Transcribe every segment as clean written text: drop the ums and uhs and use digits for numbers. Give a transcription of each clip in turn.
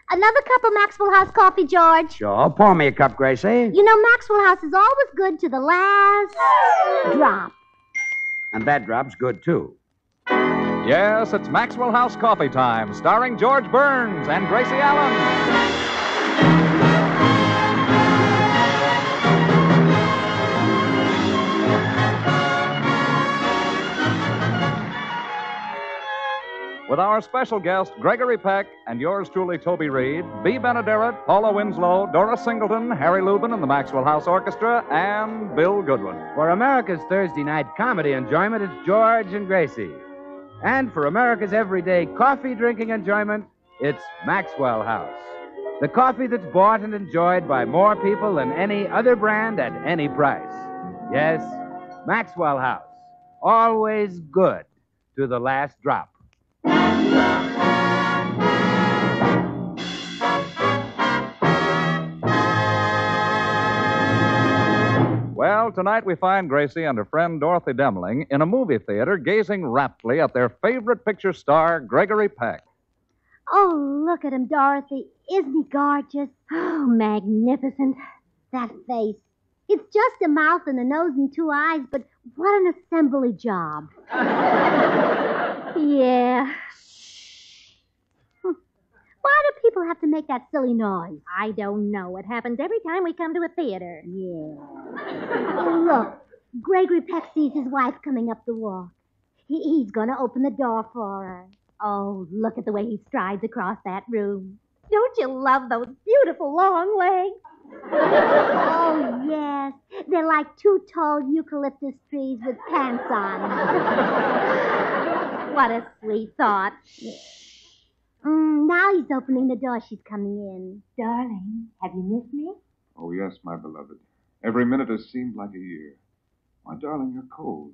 Another cup of Maxwell House coffee, George? Sure. Pour me a cup, Gracie. You know, Maxwell House is always good to the last drop. And that drop's good, too. Yes, it's Maxwell House Coffee Time, starring George Burns and Gracie Allen. With our special guest, Gregory Peck, and yours truly, Toby Reed, Bea Benaderet, Paula Winslow, Dora Singleton, Harry Lubin and the Maxwell House Orchestra, and Bill Goodwin. For America's Thursday night comedy enjoyment, it's George and Gracie. And for America's everyday coffee-drinking enjoyment, it's Maxwell House. The coffee that's bought and enjoyed by more people than any other brand at any price. Yes, Maxwell House. Always good to the last drop. Well, tonight we find Gracie and her friend Dorothy Demling in a movie theater gazing raptly at their favorite picture star, Gregory Peck. Oh, look at him, Dorothy. Isn't he gorgeous? Oh, magnificent. That face. It's just a mouth and a nose and two eyes, but what an assembly job. Yeah. Why do people have to make that silly noise? I don't know. It happens every time we come to a theater. Yeah. Oh, look. Gregory Peck sees his wife coming up the walk. He's going to open the door for her. Oh, look at the way he strides across that room. Don't you love those beautiful long legs? Oh, yes. They're like two tall eucalyptus trees with pants on. What a sweet thought. Now he's opening the door. She's coming in. Darling, have you missed me? Oh, yes, my beloved. Every minute has seemed like a year. My darling, you're cold.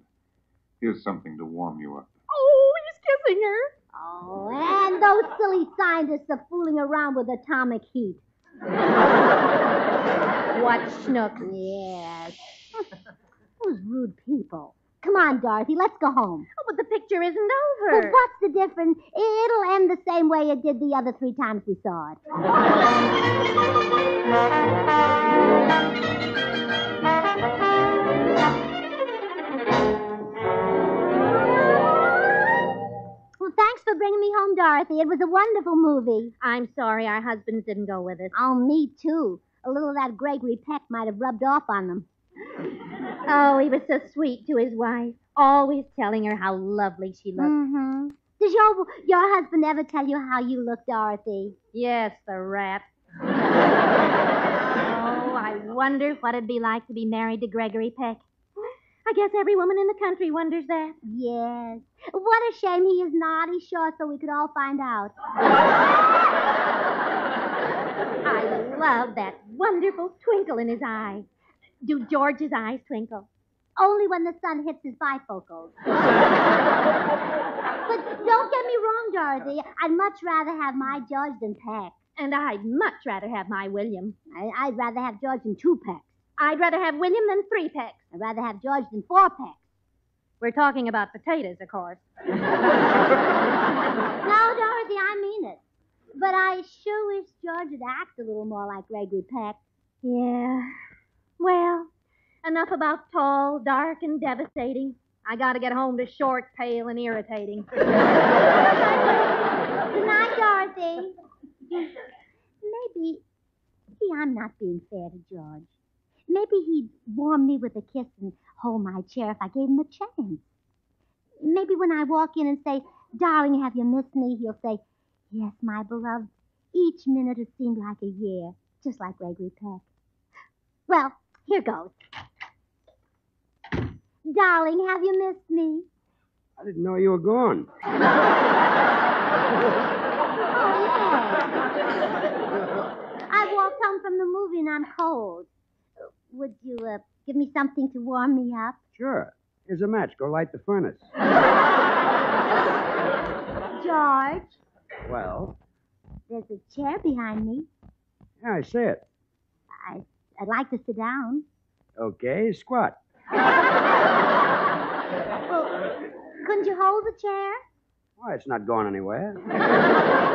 Here's something to warm you up. Oh, he's kissing her. Oh, and those silly scientists are fooling around with atomic heat. What schnook. Yes. Those rude people. Come on, Dorothy, let's go home. Oh, but the picture isn't over. Well, what's the difference? It'll end the same way it did the other 3 times we saw it. Well, thanks for bringing me home, Dorothy. It was a wonderful movie. I'm sorry our husbands didn't go with us. Oh, me too. A little of that Gregory Peck might have rubbed off on them. Oh, he was so sweet to his wife, always telling her how lovely she looked. Mm-hmm. Does your husband ever tell you how you look, Dorothy? Yes, the rat. Oh, I wonder what it'd be like to be married to Gregory Peck. I guess every woman in the country wonders that. Yes. What a shame he is not. He's sure so we could all find out. I love that wonderful twinkle in his eyes. Do George's eyes twinkle? Only when the sun hits his bifocals. But don't get me wrong, Dorothy. I'd much rather have my George than Peck. And I'd much rather have my William. I'd rather have George than 2 Pecks. I'd rather have William than 3 Pecks. I'd rather have George than 4 Pecks. We're talking about potatoes, of course. No, Dorothy, I mean it. But I sure wish George would act a little more like Gregory Peck. Yeah. Well, enough about tall, dark, and devastating. I gotta get home to short, pale, and irritating. Good night, Dorothy. Maybe I'm not being fair to George. Maybe he'd warm me with a kiss and hold my chair if I gave him a chance. Maybe when I walk in and say, "Darling, have you missed me?" he'll say, "Yes, my beloved. Each minute has seemed like a year, just like Gregory Peck." Well, here goes. Darling, have you missed me? I didn't know you were gone. Oh, yeah. I walked home from the movie and I'm cold. Would you give me something to warm me up? Sure. Here's a match. Go light the furnace. George, Well? there's a chair behind me. Yeah, I see it. I'd like to sit down. Okay, squat. Well, couldn't you hold the chair? Why, it's not going anywhere.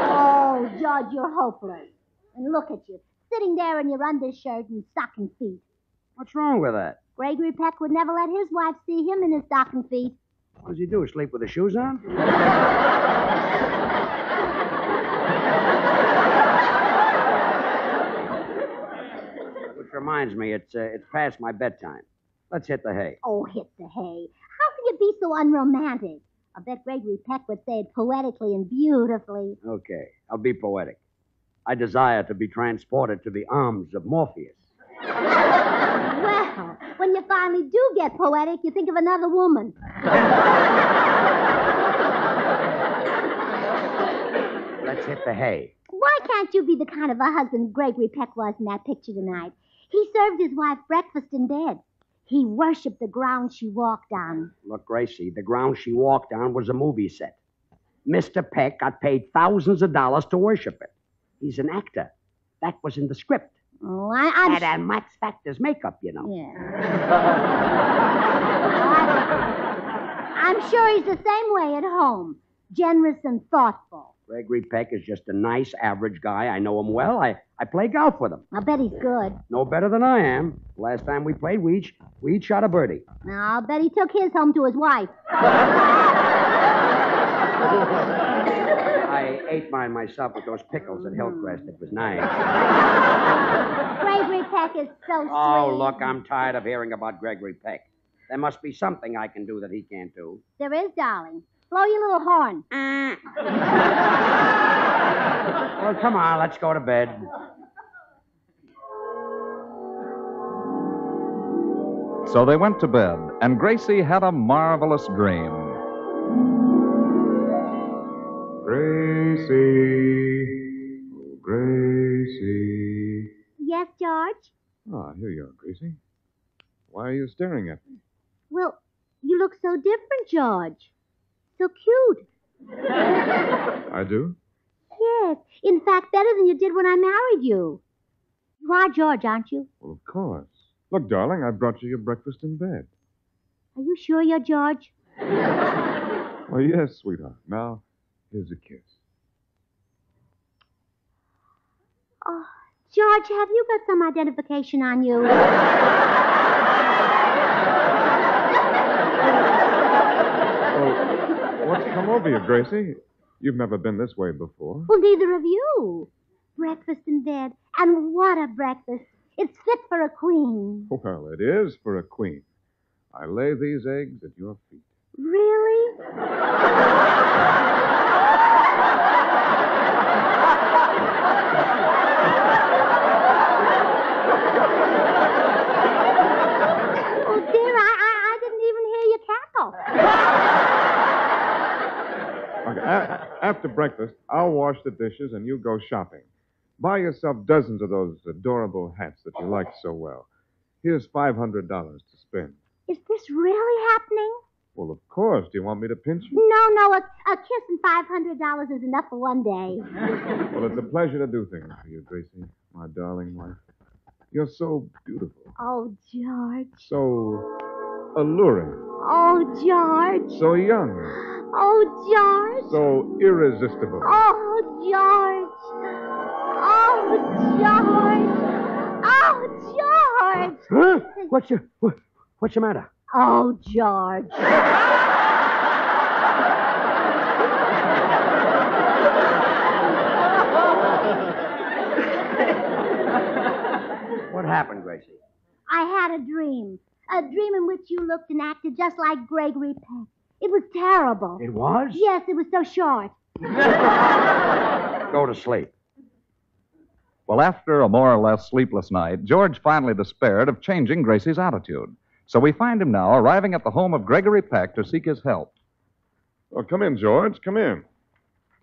Oh, Oh, George, you're hopeless. And look at you, sitting there in your undershirt and stocking feet. What's wrong with that? Gregory Peck would never let his wife see him in his stocking feet. What does he do, sleep with the shoes on? Which reminds me, it's past my bedtime. Let's hit the hay. Oh, hit the hay. How can you be so unromantic? I bet Gregory Peck would say it poetically and beautifully. Okay, I'll be poetic. I desire to be transported to the arms of Morpheus. Well, when you finally do get poetic, you think of another woman. Let's hit the hay. Why can't you be the kind of a husband Gregory Peck was in that picture tonight? He served his wife breakfast in bed. He worshipped the ground she walked on. Look, Gracie, the ground she walked on was a movie set. Mr. Peck got paid thousands of dollars to worship it. He's an actor. That was in the script. Oh, I'm... And Max Factor's makeup, you know. Yeah. I'm sure he's the same way at home. Generous and thoughtful. Gregory Peck is just a nice, average guy. I know him well. I play golf with him. I'll bet he's good. No better than I am. Last time we played, we each shot a birdie. Now, I'll bet he took his home to his wife. I ate mine myself with those pickles at Hillcrest. It was nice. Gregory Peck is so sweet. Oh, look, I'm tired of hearing about Gregory Peck. There must be something I can do that he can't do. There is, darling. Blow your little horn. Well, come on, let's go to bed. So they went to bed, and Gracie had a marvelous dream. Gracie. Oh, Gracie. Yes, George? Ah, here you are, Gracie. Why are you staring at me? Well, you look so different, George. So cute. I do? Yes. In fact, better than you did when I married you. You are George, aren't you? Well, of course. Look, darling, I brought you your breakfast in bed. Are you sure you're George? Oh, yes, sweetheart. Now, here's a kiss. Oh, George, have you got some identification on you? What's come over you, Gracie? You've never been this way before. Well, neither of you. Breakfast in bed. And what a breakfast. It's fit for a queen. Well, it is for a queen. I lay these eggs at your feet. Really? Oh, dear, I didn't even hear you cackle. Okay, after breakfast, I'll wash the dishes and you go shopping. Buy yourself dozens of those adorable hats that you like so well. Here's $500 to spend. Is this really happening? Well, of course. Do you want me to pinch you? No, a kiss and $500 is enough for one day. Well, it's a pleasure to do things for you, Gracie, my darling wife. You're so beautiful. Oh, George. So alluring. Oh, George. So young. Oh, George. So irresistible. Oh, George. Oh, George. Oh, George. Huh? What's the matter? Oh, George. What happened, Gracie? I had a dream. A dream in which you looked and acted just like Gregory Peck. It was terrible. It was? Yes, it was so short. Go to sleep. Well, after a more or less sleepless night, George finally despaired of changing Gracie's attitude. So we find him now arriving at the home of Gregory Peck to seek his help. Oh, come in, George. Come in.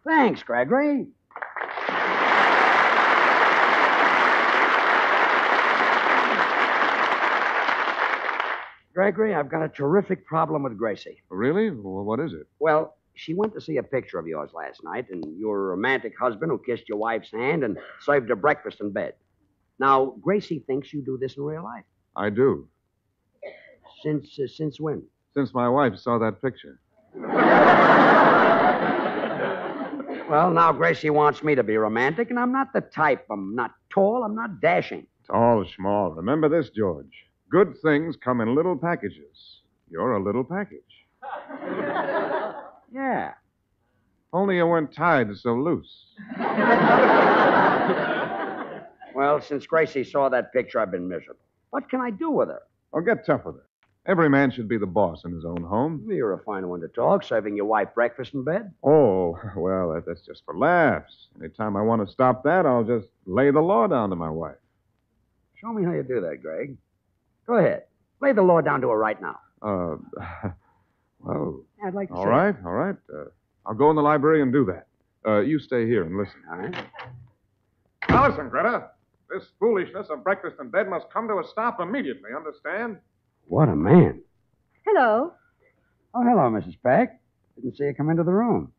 Thanks, Gregory. Gregory, I've got a terrific problem with Gracie. Really? Well, what is it? Well, she went to see a picture of yours last night, and your romantic husband who kissed your wife's hand and served her breakfast in bed. Now, Gracie thinks you do this in real life. I do. Since when? Since my wife saw that picture. Well, now Gracie wants me to be romantic, and I'm not the type. I'm not tall. I'm not dashing. Tall, small. Remember this, George. Good things come in little packages. You're a little package. Yeah. Only you weren't tied so loose. Well, since Gracie saw that picture, I've been miserable. What can I do with her? Oh, get tough with her. Every man should be the boss in his own home. You're a fine one to talk, serving your wife breakfast in bed. Oh, well, that's just for laughs. Anytime I want to stop that, I'll just lay the law down to my wife. Show me how you do that, Greg. Go ahead. Lay the law down to her right now. Well, I'd like to all right. I'll go in the library and do that. You stay here and listen. All right. Now listen, Greta. This foolishness of breakfast in bed must come to a stop immediately, understand? What a man. Hello. Oh, hello, Mrs. Peck. Didn't see you come into the room.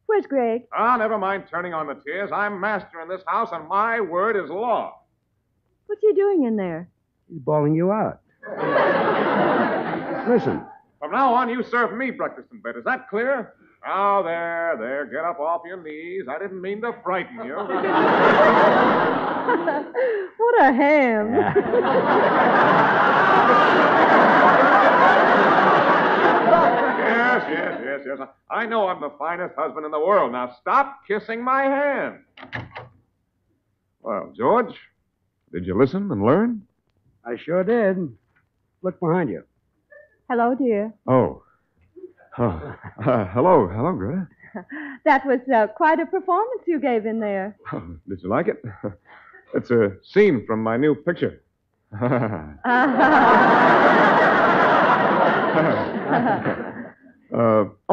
Where's Greg? Never mind turning on the tears. I'm master in this house, and my word is law. What's he doing in there? He's bawling you out. Listen. From now on, you serve me breakfast in bed. Is that clear? Now, there. Get up off your knees. I didn't mean to frighten you. What a ham. Yes. I know I'm the finest husband in the world. Now, stop kissing my hand. Well, George, did you listen and learn? I sure did. Look behind you. Hello, dear. Oh. Hello, Greta. That was quite a performance you gave in there. Did you like it? It's a scene from my new picture.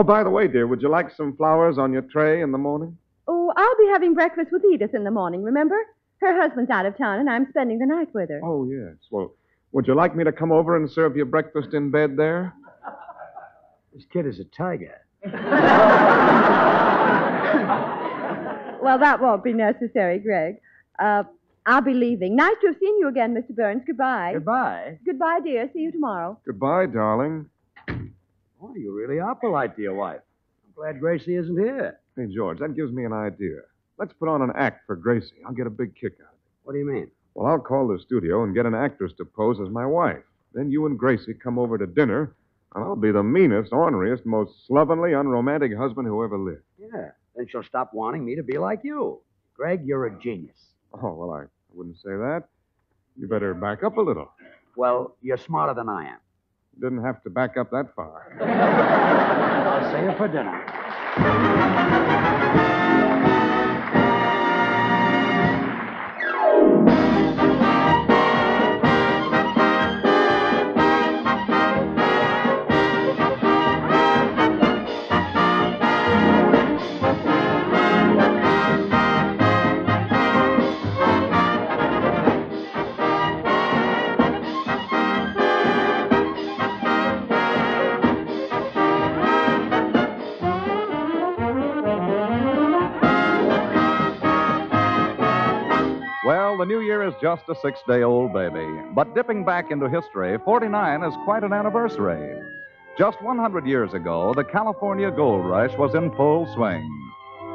By the way, dear, would you like some flowers on your tray in the morning? Oh, I'll be having breakfast with Edith in the morning, remember? Her husband's out of town, and I'm spending the night with her. Oh, yes. Well, would you like me to come over and serve you breakfast in bed there? This kid is a tiger. Well, that won't be necessary, Greg. I'll be leaving. Nice to have seen you again, Mr. Burns. Goodbye. Goodbye. Goodbye, dear. See you tomorrow. Goodbye, darling. Oh, you really are polite to your wife. I'm glad Gracie isn't here. Hey, George, that gives me an idea. Let's put on an act for Gracie. I'll get a big kick out of it. What do you mean? Well, I'll call the studio and get an actress to pose as my wife. Then you and Gracie come over to dinner, and I'll be the meanest, orneriest, most slovenly, unromantic husband who ever lived. Yeah. Then she'll stop wanting me to be like you. Greg, you're a genius. Oh, well, I wouldn't say that. You better back up a little. Well, you're smarter than I am. Didn't have to back up that far. I'll see you for dinner. Well, the new year is just a 6-day-old baby. But dipping back into history, 49 is quite an anniversary. Just 100 years ago, the California gold rush was in full swing.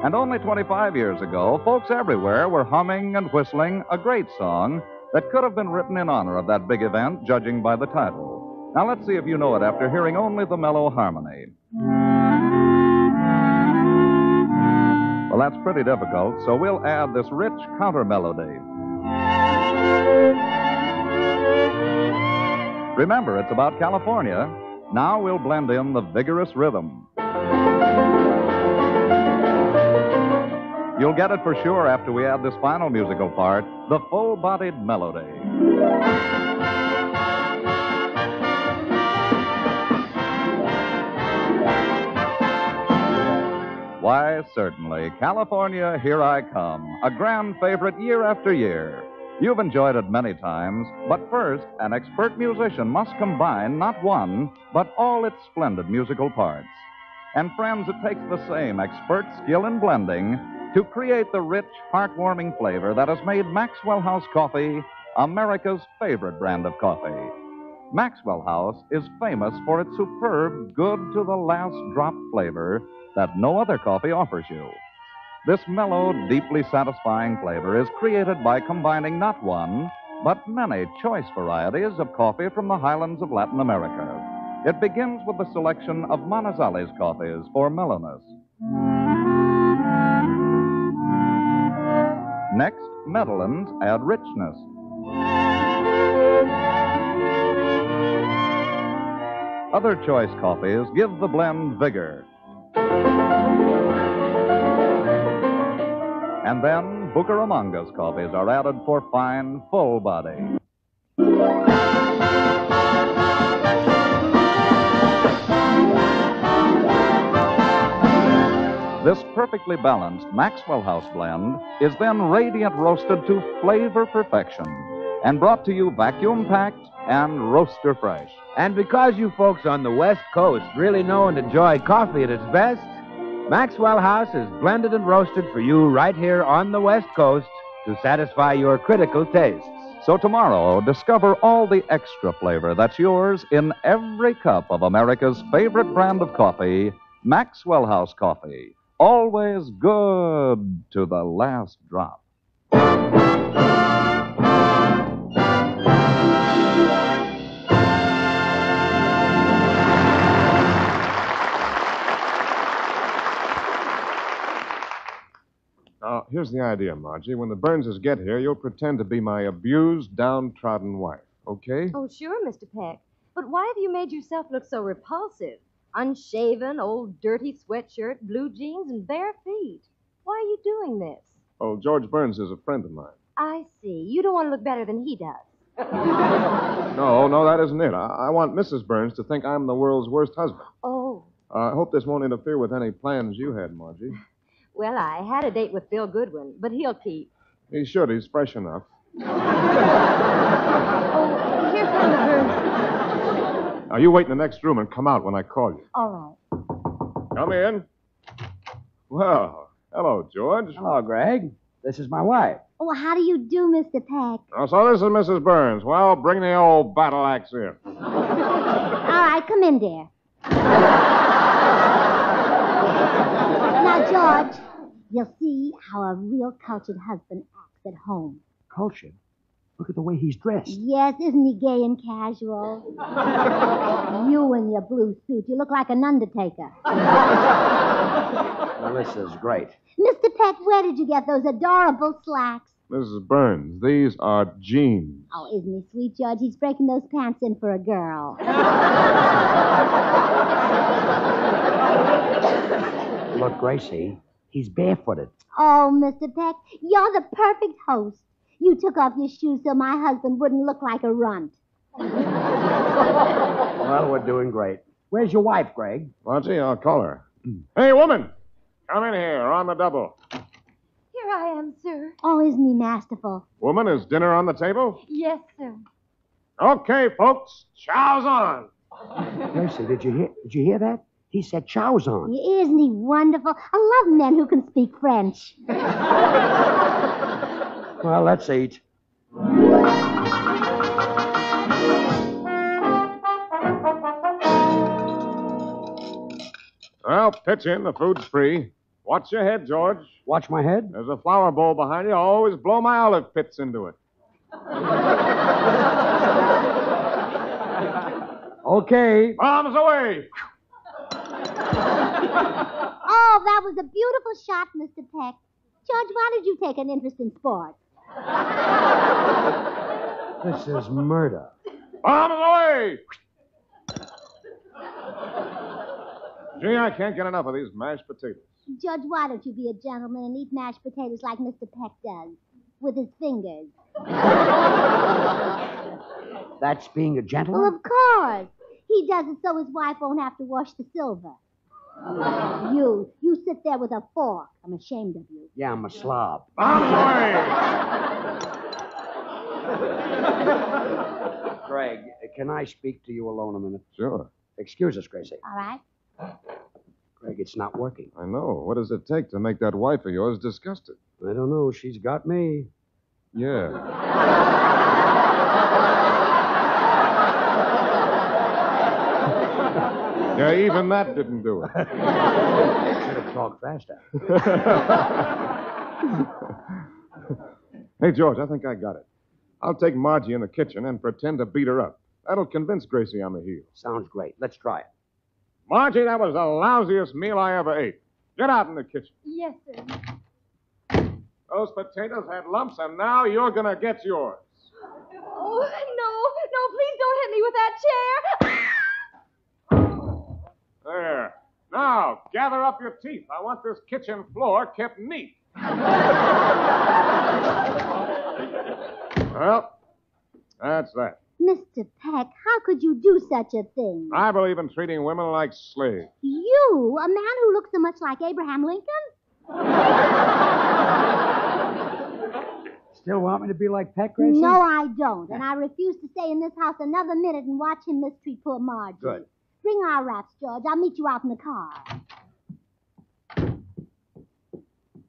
And only 25 years ago, folks everywhere were humming and whistling a great song that could have been written in honor of that big event, judging by the title. Now, let's see if you know it after hearing only the mellow harmony. Well, that's pretty difficult, so we'll add this rich counter melody. Remember, it's about California. Now we'll blend in the vigorous rhythm. You'll get it for sure after we add this final musical part, the full-bodied melody. Why, certainly. California, Here I Come. A grand favorite year after year. You've enjoyed it many times, but first, an expert musician must combine not one, but all its splendid musical parts. And friends, it takes the same expert skill in blending to create the rich, heartwarming flavor that has made Maxwell House Coffee America's favorite brand of coffee. Maxwell House is famous for its superb, good-to-the-last-drop flavor that no other coffee offers you. This mellow, deeply satisfying flavor is created by combining not one, but many choice varieties of coffee from the highlands of Latin America. It begins with the selection of Manizales coffees for mellowness. Next, Medellins add richness. Other choice coffees give the blend vigor. And then Bucaramangas coffees are added for fine, full body. This perfectly balanced Maxwell House blend is then radiant roasted to flavor perfection and brought to you vacuum packed and roaster fresh. And because you folks on the West Coast really know and enjoy coffee at its best, Maxwell House is blended and roasted for you right here on the West Coast to satisfy your critical tastes. So tomorrow, discover all the extra flavor that's yours in every cup of America's favorite brand of coffee, Maxwell House Coffee. Always good to the last drop. Now, here's the idea, Margie. When the Burnses get here, you'll pretend to be my abused, downtrodden wife, okay? Oh, sure, Mr. Peck. But why have you made yourself look so repulsive? Unshaven, old dirty sweatshirt, blue jeans, and bare feet. Why are you doing this? Oh, George Burns is a friend of mine. I see. You don't want to look better than he does. No, that isn't it. I want Mrs. Burns to think I'm the world's worst husband. Oh. I hope this won't interfere with any plans you had, Margie. Well, I had a date with Bill Goodwin, but he'll keep. He should. He's fresh enough. Oh, here come the Burns. Now, you wait in the next room and come out when I call you. All right. Come in. Well, hello, George. Hello, Greg. This is my wife. Oh, how do you do, Mr. Peck? Oh, so this is Mrs. Burns. Well, bring the old battle axe in. All right, come in, dear. Now, George, you'll see how a real cultured husband acts at home. Cultured? Look at the way he's dressed. Yes, isn't he gay and casual? You in your blue suit, you look like an undertaker. Well, this is great. Mr. Peck, where did you get those adorable slacks? Mrs. Burns, these are jeans. Oh, isn't he sweet, George? He's breaking those pants in for a girl. Look, Gracie, he's barefooted. Oh, Mr. Peck, you're the perfect host. You took off your shoes so my husband wouldn't look like a runt. Well, we're doing great. Where's your wife, Greg? Margie, I'll call her. Hey, woman! Come in here, on the double. Here I am, sir. Oh, isn't he masterful? Woman, is dinner on the table? Yes, sir. Okay, folks, chow's on. Gracie, did you hear that? He said chow's on. Isn't he wonderful? I love men who can speak French. Well, let's eat. Well, pitch in. The food's free. Watch your head, George. Watch my head. There's a flower bowl behind you. I'll always blow my olive pits into it. Okay. Bombs away. Oh, that was a beautiful shot, Mr. Peck. George, why did you take an interest in sports? This is murder. Bombs away. Gee, I can't get enough of these mashed potatoes. Judge, why don't you be a gentleman and eat mashed potatoes like Mr. Peck does? With his fingers. That's being a gentleman? Well, of course. He does it so his wife won't have to wash the silver. You sit there with a fork. I'm ashamed of you. Yeah, I'm a slob. Bombs away. Greg, can I speak to you alone a minute? Sure. Excuse us, Gracie. All right? Greg, it's not working. I know. What does it take to make that wife of yours disgusted? I don't know. She's got me. Yeah. Yeah, even that didn't do it. Should have talked faster. Hey, George, I think I got it. I'll take Margie in the kitchen and pretend to beat her up. That'll convince Gracie I'm a heel. Sounds great. Let's try it. Margie, that was the lousiest meal I ever ate. Get out in the kitchen. Yes, sir. Those potatoes had lumps, and now you're going to get yours. Oh, no, please don't hit me with that chair. There. Now, gather up your teeth. I want this kitchen floor kept neat. Well, that's that. Mr. Peck, how could you do such a thing? I believe in treating women like slaves. You, a man who looks so much like Abraham Lincoln? Still want me to be like Peck, Gracie? No, I don't. And I refuse to stay in this house another minute and watch him mistreat poor Margie. Good. Bring our wraps, George. I'll meet you out in the car.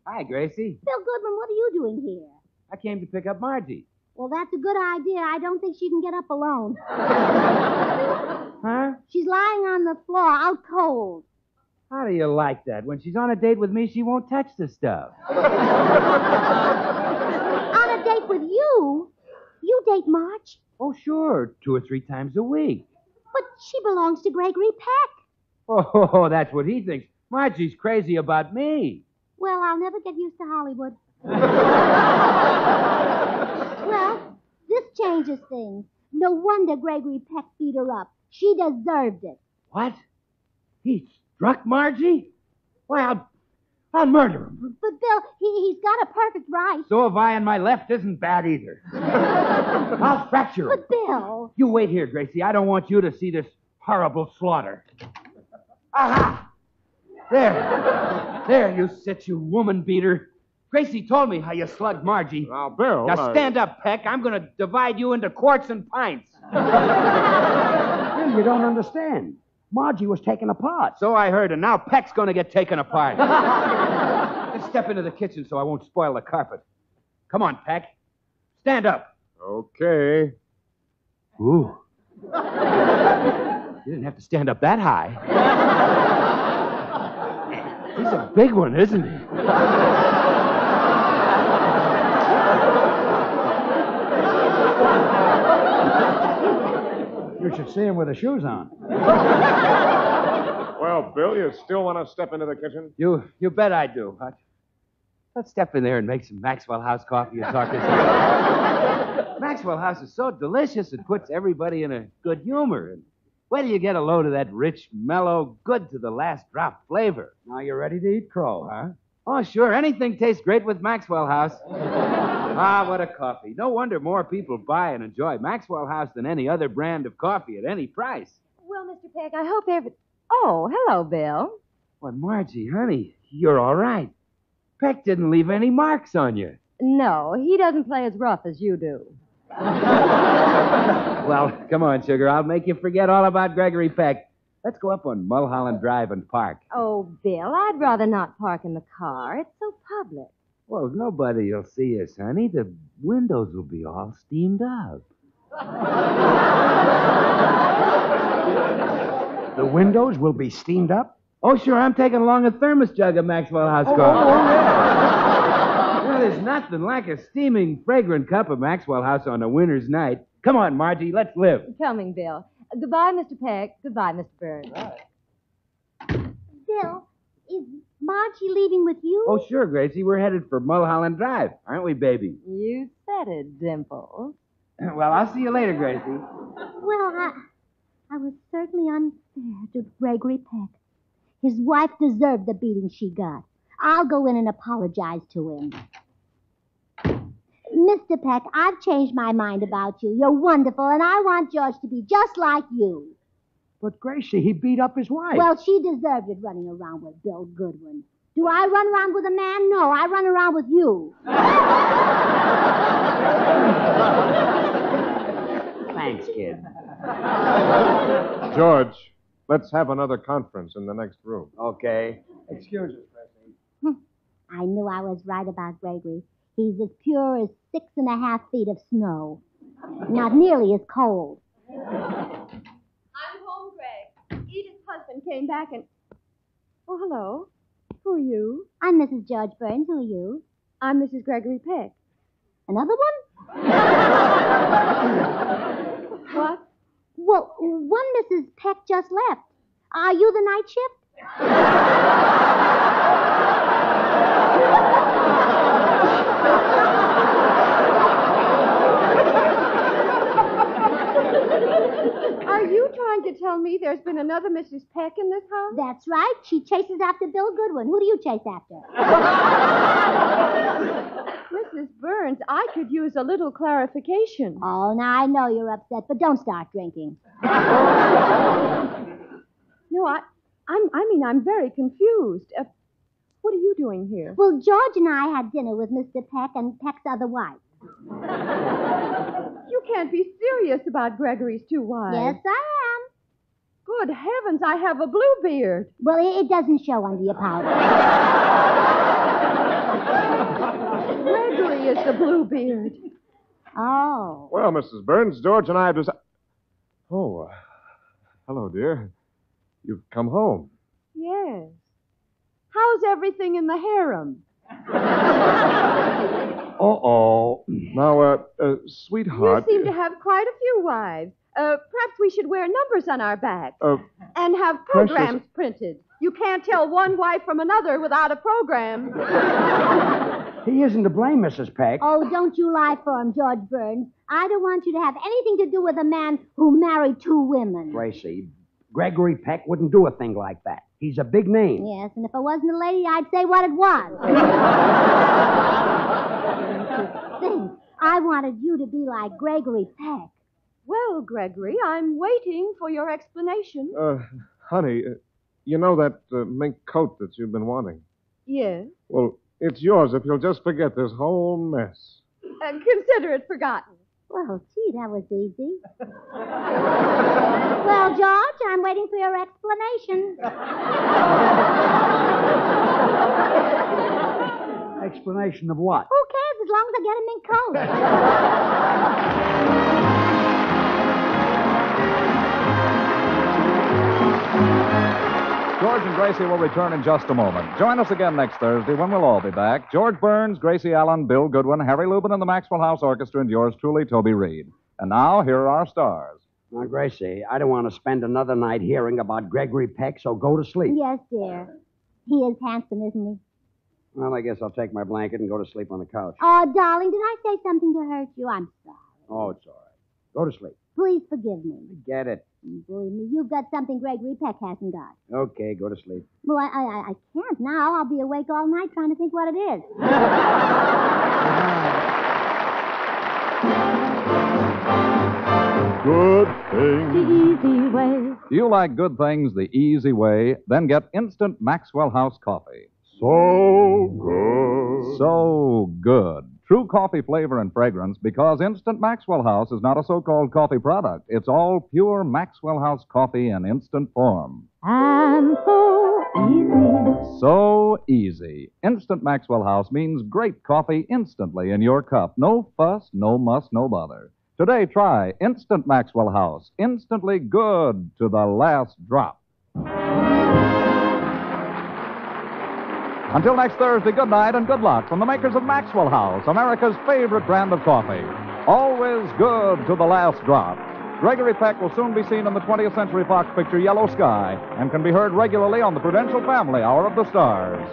Hi, Gracie. Bill Goodman, what are you doing here? I came to pick up Margie. Well, that's a good idea. I don't think she can get up alone. Huh? She's lying on the floor, out cold. How do you like that? When she's on a date with me, she won't touch the stuff. On a date with you? You date Marge? Oh, sure. 2 or 3 times a week. But she belongs to Gregory Peck. Oh, that's what he thinks. Margie's crazy about me. Well, I'll never get used to Hollywood. Well, this changes things. No wonder Gregory Peck beat her up. She deserved it. What? He struck Margie? Why, I'll murder him. But, Bill, he's got a perfect right. So have I, and my left isn't bad either. I'll fracture him. But, Bill... You wait here, Gracie. I don't want you to see this horrible slaughter. Aha! There you sit, you woman beater. Gracie told me how you slugged Margie. Now, Bill... Now, stand up, Peck. I'm going to divide you into quarts and pints. Bill, you don't understand. Margie was taken apart. So I heard, and now Peck's going to get taken apart. Just step into the kitchen so I won't spoil the carpet. Come on, Peck. Stand up. Okay. Ooh. You didn't have to stand up that high. He's a big one, isn't he? You should see him with the shoes on. Well, Bill, you still want to step into the kitchen? You bet I do. Let's step in there and make some Maxwell House coffee and talk this out. Maxwell House is so delicious, it puts everybody in a good humor. And wait till you get a load of that rich, mellow, good to the last drop flavor. Now you're ready to eat crow, huh? Oh, sure. Anything tastes great with Maxwell House. Ah, what a coffee. No wonder more people buy and enjoy Maxwell House than any other brand of coffee at any price. Well, Mr. Peck, I hope Oh, hello, Bill. Well, Margie, honey, you're all right. Peck didn't leave any marks on you. No, he doesn't play as rough as you do. Well, come on, sugar. I'll make you forget all about Gregory Peck. Let's go up on Mulholland Drive and park. Oh, Bill, I'd rather not park in the car. It's so public. Well, nobody will see us, honey. The windows will be all steamed up. The windows will be steamed up? Oh, sure. I'm taking along a thermos jug of Maxwell House coffee. Well, there's nothing like a steaming, fragrant cup of Maxwell House on a winter's night. Come on, Margie. Let's live. Coming, Bill. Goodbye, Mr. Peck. Goodbye, Mr. Burns. Bill, is Margie leaving with you? Oh, sure, Gracie. We're headed for Mulholland Drive, aren't we, baby? You said it, Dimples. Well, I'll see you later, Gracie. Well, I was certainly unfair to Gregory Peck. His wife deserved the beating she got. I'll go in and apologize to him. Mr. Peck, I've changed my mind about you. You're wonderful, and I want George to be just like you. But, Gracie, he beat up his wife. Well, she deserved it running around with Bill Goodwin. Do I run around with a man? No, I run around with you. Thanks, kid. George, let's have another conference in the next room. Okay. Excuse us, Gracie. I knew I was right about Gregory. He's as pure as 6.5 feet of snow. Not nearly as cold. I'm home, Greg. Edith's husband and came back and... Oh, hello. Who are you? I'm Mrs. George Burns. Who are you? I'm Mrs. Gregory Peck. Another one? What? Well, one Mrs. Peck just left. Are you the night shift? Are you trying to tell me there's been another Mrs. Peck in this house? That's right. She chases after Bill Goodwin. Who do you chase after? Mrs. Burns, I could use a little clarification. Oh, now I know you're upset, but don't start drinking. No, I'm very confused. What are you doing here? Well, George and I had dinner with Mr. Peck and Peck's other wife. You can't be serious about Gregory's two wives. Yes, I am. Good heavens, I have a blue beard. Well, it doesn't show under your powder. Gregory is the blue beard. Oh. Well, Mrs. Burns, George and I have decided... Oh, hello, dear. You've come home. Yes. How's everything in the harem? Uh-oh. Now, sweetheart... You seem to have quite a few wives. Perhaps we should wear numbers on our backs. And have Precious. programs printed. You can't tell one wife from another without a program. He isn't to blame, Mrs. Peck. Oh, don't you lie for him, George Burns. I don't want you to have anything to do with a man who married two women. Gracie, Gregory Peck wouldn't do a thing like that. He's a big name. Yes, and if I wasn't a lady, I'd say what it was. Think, I wanted you to be like Gregory Peck. Well, Gregory, I'm waiting for your explanation. Honey, you know that mink coat that you've been wanting? Yes. Well, it's yours if you'll just forget this whole mess. Consider it forgotten. Well, gee, that was easy. Well, George, I'm waiting for your explanation. Explanation of what? Who cares as long as I get a mink coat? George and Gracie will return in just a moment. Join us again next Thursday when we'll all be back. George Burns, Gracie Allen, Bill Goodwin, Harry Lubin, and the Maxwell House Orchestra, and yours truly, Toby Reed. And now, here are our stars. Now, Gracie, I don't want to spend another night hearing about Gregory Peck, so go to sleep. Yes, dear. He is handsome, isn't he? Well, I guess I'll take my blanket and go to sleep on the couch. Oh, darling, did I say something to hurt you? I'm sorry. Oh, it's all right. Go to sleep. Please forgive me. Get it. Believe me, you've got something Gregory Peck hasn't got. Okay, go to sleep. Well, I can't now. I'll be awake all night trying to think what it is. Good thing. The easy way. Do you like good things the easy way? Then get instant Maxwell House coffee. So good. So good. True coffee flavor and fragrance because Instant Maxwell House is not a so-called coffee product. It's all pure Maxwell House coffee in instant form. And so easy. So easy. Instant Maxwell House means great coffee instantly in your cup. No fuss, no muss, no bother. Today, try Instant Maxwell House. Instantly good to the last drop. Until next Thursday, good night and good luck from the makers of Maxwell House, America's favorite brand of coffee. Always good to the last drop. Gregory Peck will soon be seen in the 20th Century Fox picture Yellow Sky and can be heard regularly on the Prudential Family Hour of the Stars.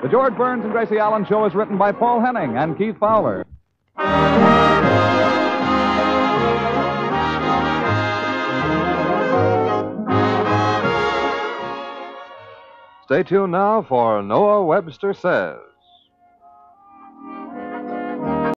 The George Burns and Gracie Allen Show is written by Paul Henning and Keith Fowler. Stay tuned now for Noah Webster Says.